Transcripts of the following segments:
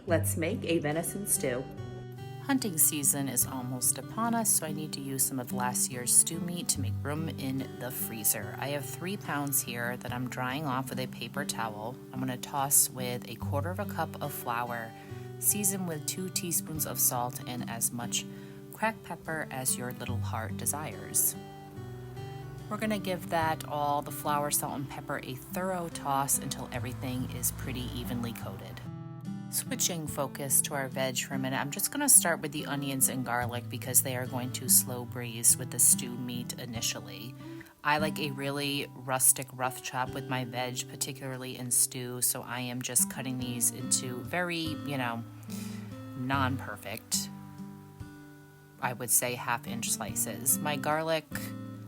Let's make a venison stew. Hunting season is almost upon us, so I need to use some of last year's stew meat to make room in the freezer. I have 3 pounds here that I'm drying off with a paper towel. I'm going to toss with a 1/4 cup of flour, season with 2 teaspoons of salt and as much cracked pepper as your little heart desires. We're going to give that all the flour, salt, and pepper a thorough toss until everything is pretty evenly coated. Switching focus to our veg for a minute, I'm just going to start with the onions and garlic because they are going to slow braise with the stew meat initially. I like a really rustic rough chop with my veg, particularly in stew, so I am just cutting these into very, non-perfect, I would say 1/2-inch slices. My garlic,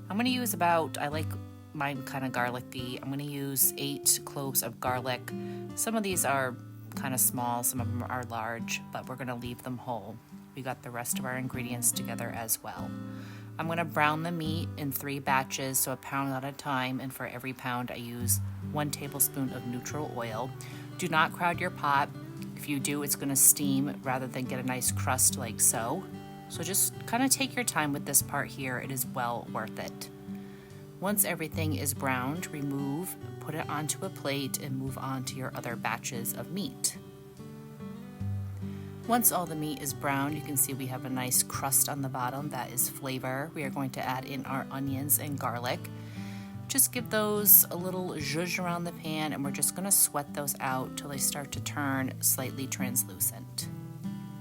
I'm going to use I like mine kind of garlicky. I'm going to use 8 cloves of garlic. Some of these are kind of small, some of them are large, but we're going to leave them whole. We got the rest of our ingredients together as well. I'm going to brown the meat in 3 batches, so 1 pound at a time, and for every pound I use 1 tablespoon of neutral oil. Do not crowd your pot. If you do, it's going to steam rather than get a nice crust like so. So just kind of take your time with this part here. It is well worth it. Once everything is browned, remove, put it onto a plate, and move on to your other batches of meat. Once all the meat is browned, you can see we have a nice crust on the bottom. That is flavor. We are going to add in our onions and garlic. Just give those a little zhuzh around the pan, and we're just going to sweat those out till they start to turn slightly translucent.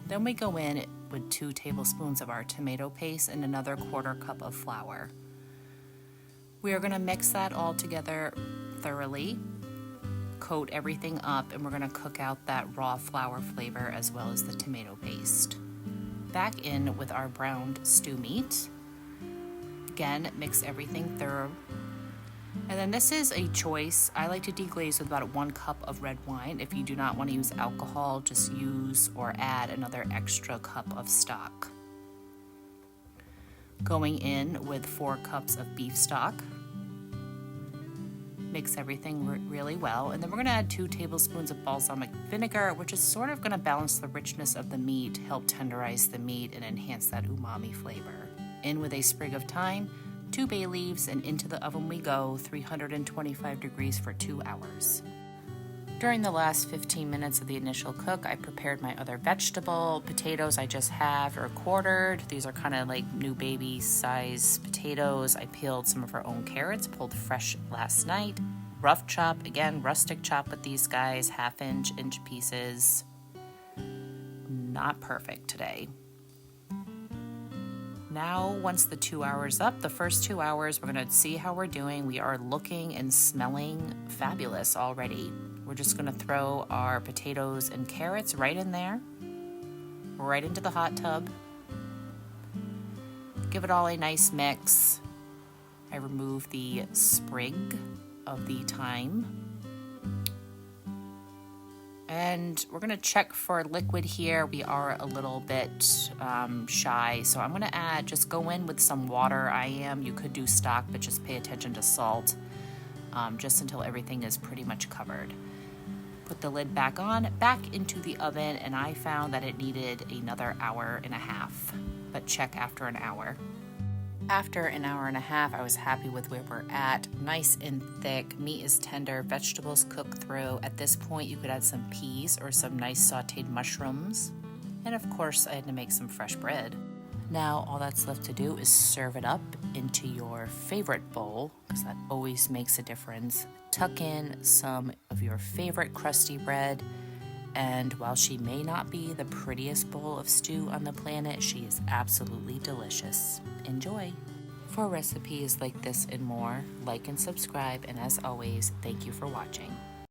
Then we go in with 2 tablespoons of our tomato paste and another 1/4 cup of flour. We are going to mix that all together thoroughly, coat everything up, and we're going to cook out that raw flour flavor as well as the tomato paste. Back in with our browned stew meat. Again, mix everything thorough. And then this is a choice. I like to deglaze with about 1 cup of red wine. If you do not want to use alcohol, just use or add another extra cup of stock. Going in with 4 cups of beef stock. Mix everything really well, and then we're going to add 2 tablespoons of balsamic vinegar, which is sort of going to balance the richness of the meat, help tenderize the meat, and enhance that umami flavor. In with a sprig of thyme, 2 bay leaves, and into the oven we go, 325 degrees for 2 hours. During the last 15 minutes of the initial cook, I prepared my other vegetable. Potatoes I just halved or quartered. These are kind of like new baby size potatoes. I peeled some of our own carrots, pulled fresh last night. Rough chop, again, rustic chop with these guys, 1/2-inch pieces. Not perfect today. Now, once the 2 hours up, the first 2 hours, we're going to see how we're doing. We are looking and smelling fabulous already. We're just going to throw our potatoes and carrots right in there, right into the hot tub. Give it all a nice mix. I remove the sprig of the thyme. And we're going to check for liquid here. We are a little bit shy, so I'm going to just go in with some water. You could do stock, but just pay attention to salt, just until everything is pretty much covered. Put the lid back on, back into the oven, and I found that it needed another 1.5 hours, but check after an hour. After 1.5 hours, I was happy with where we're at. Nice and thick, meat is tender, vegetables cook through. At this point, you could add some peas or some nice sauteed mushrooms. And of course, I had to make some fresh bread. Now, all that's left to do is serve it up into your favorite bowl, because that always makes a difference. Tuck in some of your favorite crusty bread, and while she may not be the prettiest bowl of stew on the planet, she is absolutely delicious. Enjoy! For recipes like this and more, like and subscribe, and as always, thank you for watching.